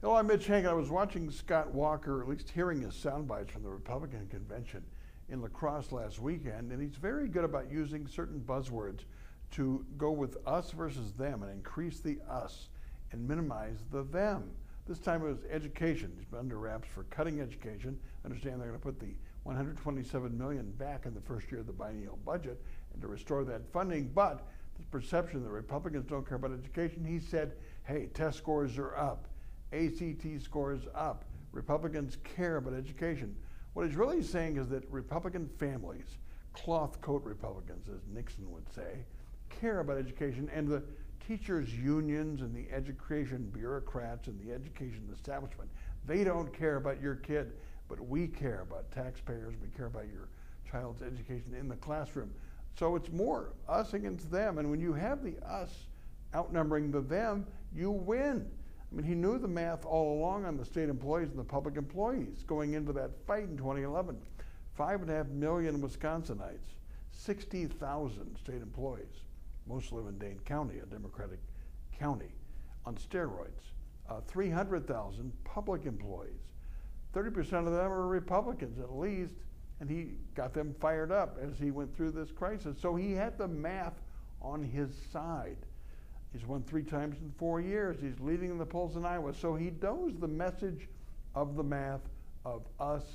Hello, I'm Mitch Henck. I was watching Scott Walker, at least hearing his sound bites from the Republican convention in La Crosse last weekend, and he's very good about using certain buzzwords to go with us versus them and increase the us and minimize the them. This time it was education. He's been under wraps for cutting education. Understand they're going to put the $127 million back in the first year of the biennial budget and to restore that funding, but the perception that Republicans don't care about education, he said, hey, test scores are up. ACT scores up. Republicans care about education. What he's really saying is that Republican families, cloth coat Republicans, as Nixon would say, care about education, and the teachers' unions and the education bureaucrats and the education establishment, they don't care about your kid, but we care about taxpayers. We care about your child's education in the classroom. So it's more us against them, and when you have the us outnumbering the them, you win. I mean, he knew the math all along on the state employees and the public employees going into that fight in 2011. 5.5 million Wisconsinites, 60,000 state employees. Most live in Dane County, a Democratic county, on steroids. 300,000 public employees. 30% of them are Republicans at least, and he got them fired up as he went through this crisis. So he had the math on his side. He's won 3 times in 4 years. He's leading in the polls in Iowa. So he knows the message of the math of us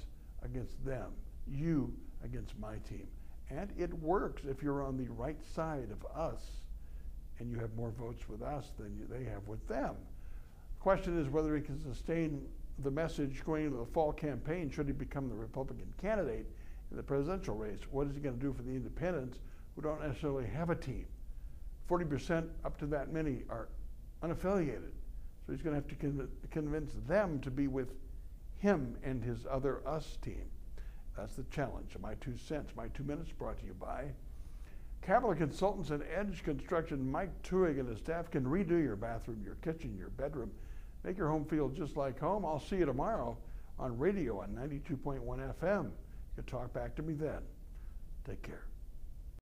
against them, you against my team. And it works if you're on the right side of us and you have more votes with us than they have with them. The question is whether he can sustain the message going into the fall campaign should he become the Republican candidate in the presidential race. What is he going to do for the independents who don't necessarily have a team? 40%, up to that many, are unaffiliated. So he's going to have to convince them to be with him and his other us team. That's the challenge. My 2 cents, my 2 minutes, brought to you by Capital Consultants and Edge Construction. Mike Tuig and his staff can redo your bathroom, your kitchen, your bedroom, make your home feel just like home. I'll see you tomorrow on radio on 92.1 FM. You can talk back to me then. Take care.